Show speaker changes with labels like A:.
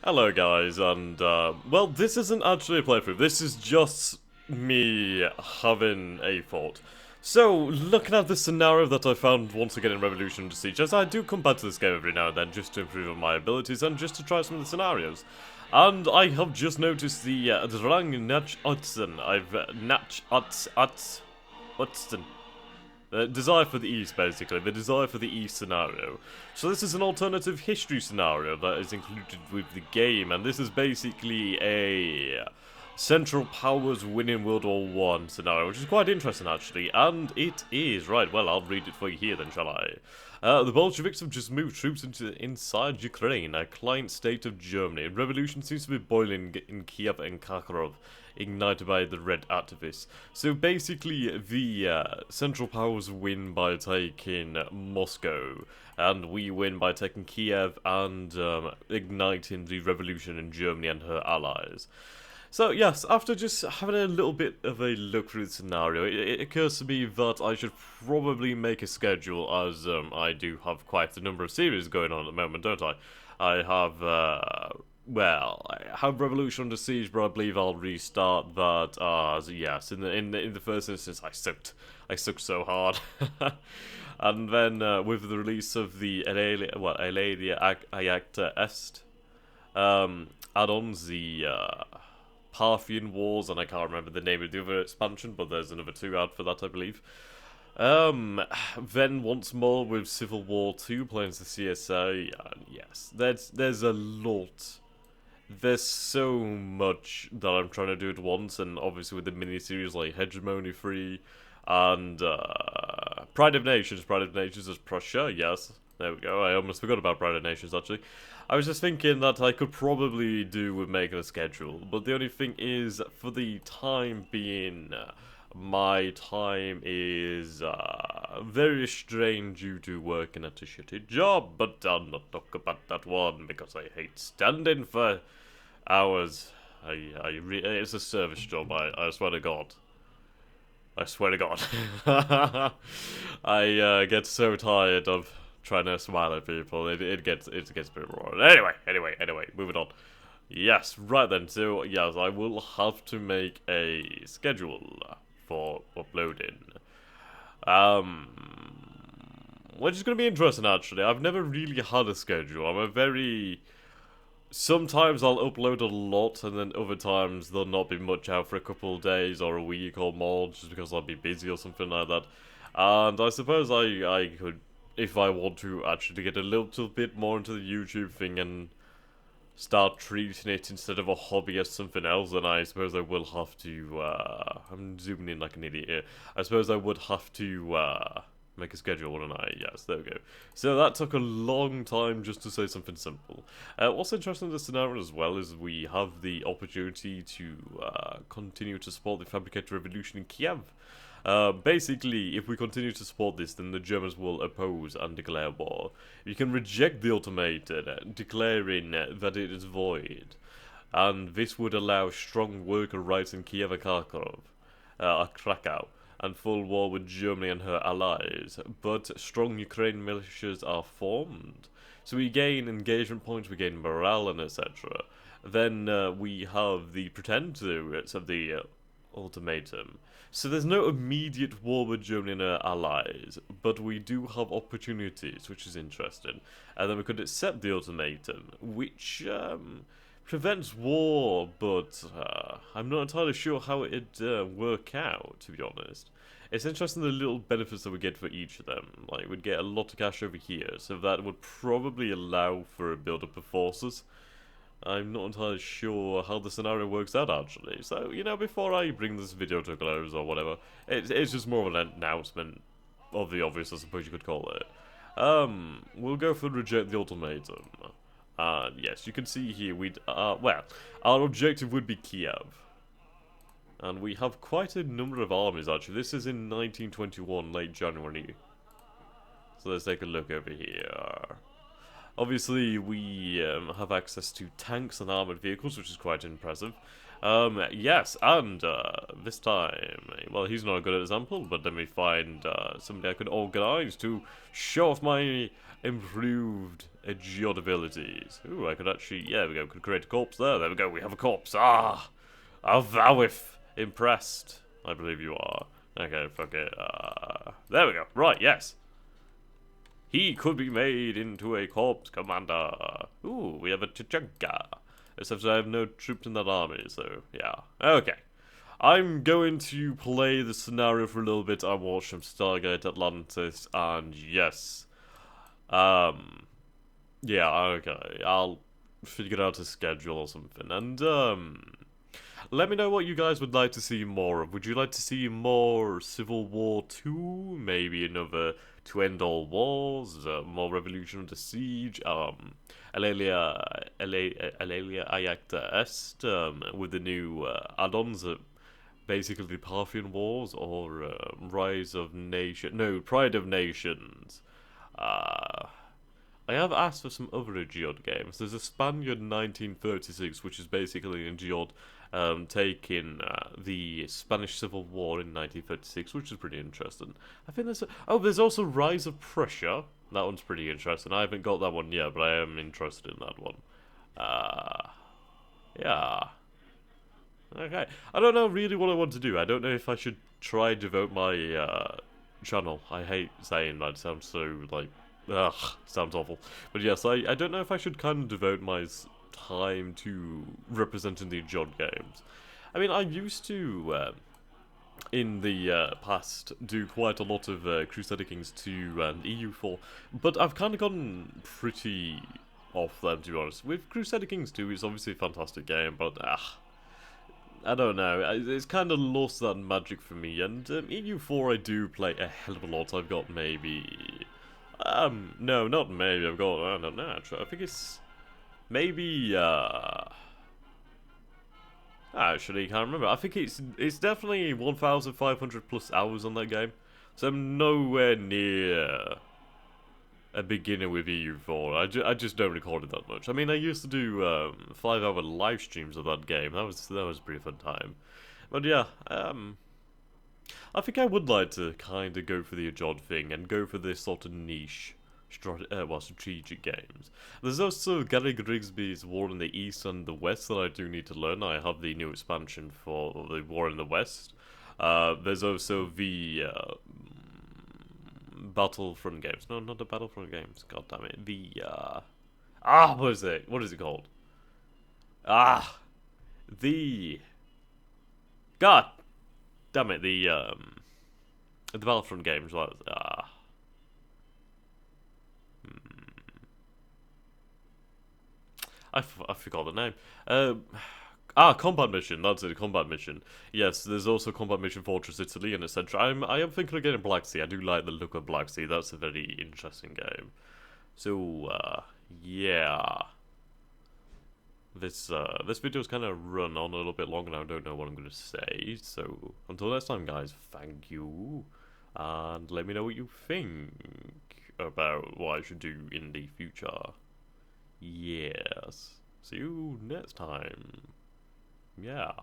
A: Hello guys, and well, this isn't actually a playthrough, this is just me having a thought. So, looking at the scenario that I found once again in Revolution to Siege, as I do come back to this game every now and then just to improve on my abilities and just to try some of the scenarios. And I have just noticed the Drang Nach Utzen. Utzen. The desire for the East, basically. The desire for the East scenario. So this is an alternative history scenario that is included with the game, and this is basically a Central Powers winning World War One scenario, which is quite interesting, actually. And it is, right, well, I'll read it for you here then, shall I? The Bolsheviks have just moved troops inside Ukraine, a client state of Germany. Revolution seems to be boiling in Kiev and Kharkov, ignited by the Red Activists. So basically, the Central Powers win by taking Moscow, and we win by taking Kiev and igniting the revolution in Germany and her allies. So yes, after just having a little bit of a look through the scenario, it occurs to me that I should probably make a schedule, as I do have quite a number of series going on at the moment, don't I? I have, well, I have Revolution Under Siege, but I believe I'll restart that, as yes, in the first instance, I sucked so hard. And then, with the release of the Eladia Ayacta Est, add-ons, the, Parthian Wars, and I can't remember the name of the other expansion, but there's another 2 out for that, I believe. Then once more with Civil War 2 playing as the CSA, and yes, there's a lot. There's so much that I'm trying to do at once, and obviously with the mini-series like Hegemony 3, and Pride of Nations is Prussia, yes. There we go, I almost forgot about Pride of Nations, actually. I was just thinking that I could probably do with making a schedule, but the only thing is, for the time being, my time is very restrained due to working at a shitty job, but I'll not talk about that one, because I hate standing for hours. It's a service job, I swear to God. I swear to God. I get so tired of trying to smile at people. It gets a bit raw. Anyway, moving on. Yes, right then. So yes, I will have to make a schedule for uploading. Which is going to be interesting actually. I've never really had a schedule. Sometimes I'll upload a lot, and then other times there'll not be much out for a couple of days or a week or more, just because I'll be busy or something like that. And I suppose I could, if I want to actually get a little bit more into the YouTube thing and start treating it instead of a hobby as something else, then I suppose I will have to, I'm zooming in like an idiot here. I suppose I would have to, make a schedule, wouldn't I? Yes, there we go. So that took a long time just to say something simple. What's interesting in this scenario as well is we have the opportunity to continue to support the fabricated revolution in Kiev. Basically, if we continue to support this, then the Germans will oppose and declare war. You can reject the ultimatum, declaring that it is void, and this would allow strong worker rights in Kiev and Krakow, and full war with Germany and her allies. But strong Ukraine militias are formed, so we gain engagement points, we gain morale, and etc. Then we have the pretenders of the ultimatum. So there's no immediate war with Germany and her allies, but we do have opportunities, which is interesting. And then we could accept the ultimatum, which prevents war, but I'm not entirely sure how it'd work out, to be honest. It's interesting the little benefits that we get for each of them. Like, we'd get a lot of cash over here, so that would probably allow for a build-up of forces. I'm not entirely sure how the scenario works out, actually. So, you know, before I bring this video to a close or whatever, it's just more of an announcement of the obvious, I suppose you could call it. We'll go for reject the ultimatum. Yes, you can see here, well, our objective would be Kiev. And we have quite a number of armies, actually. This is in 1921, late January. So let's take a look over here. Obviously, we have access to tanks and armoured vehicles, which is quite impressive. Yes, and this time, well, he's not a good example, but let me find somebody I could organise to show off my improved geode abilities. Ooh, I could actually, yeah, there we go, could create a corpse there. There we go, we have a corpse. Ah, avoweth impressed. I believe you are. Okay, fuck it. There we go. Right, yes. He could be made into a corpse commander. Ooh, we have a Tachanka. Except I have no troops in that army, so yeah. Okay. I'm going to play the scenario for a little bit. I watched some Stargate Atlantis, and yes. Yeah, okay. I'll figure out a schedule or something. And, let me know what you guys would like to see more of. Would you like to see more Civil War 2? Maybe another To End All Wars? More Revolution under Siege? Alelia Ayacta Est? With the new add-ons, basically the Parthian Wars? Or Rise of Nation? No, Pride of Nations. Uh, I have asked for some other Geode games. There's a Spaniard 1936, which is basically a Geode taking the Spanish Civil War in 1936, which is pretty interesting. I think there's also Rise of Prussia. That one's pretty interesting. I haven't got that one yet, but I am interested in that one. Yeah. Okay. I don't know really what I want to do. I don't know if I should try and devote my channel. I hate saying that. It sounds so, like, ugh, sounds awful. But yes, I don't know if I should kind of devote my time to representing the Jod games. I mean, I used to, in the past, do quite a lot of Crusader Kings 2 and EU4, but I've kind of gotten pretty off them, to be honest. With Crusader Kings 2, it's obviously a fantastic game, but I don't know, it's kind of lost that magic for me, and EU4 I do play a hell of a lot. I've got maybe... no, not maybe, I've got, I don't know, actually, I think it's maybe, actually, can't remember. I think it's definitely 1,500 plus hours on that game, so I'm nowhere near a beginner with EU4. I just don't record it that much. I mean, I used to do 5-hour live streams of that game. That was a pretty fun time. But yeah, I think I would like to kind of go for the Ajod thing and go for this sort of niche strategic games. There's also Gary Grigsby's War in the East and the West that I do need to learn. I have the new expansion for the War in the West. There's also the Battlefront games. No, not the Battlefront games. God damn it. The what is it? What is it called? The God damn it. The Battlefront games. I forgot the name. Combat mission. That's it. Combat mission. Yes, there's also Combat Mission Fortress Italy and etc. I am thinking of getting Black Sea. I do like the look of Black Sea. That's a very interesting game. So yeah. This video's kind of run on a little bit longer now. I don't know what I'm gonna say. So until next time, guys. Thank you, and let me know what you think about what I should do in the future. Yes. See you next time. Yeah.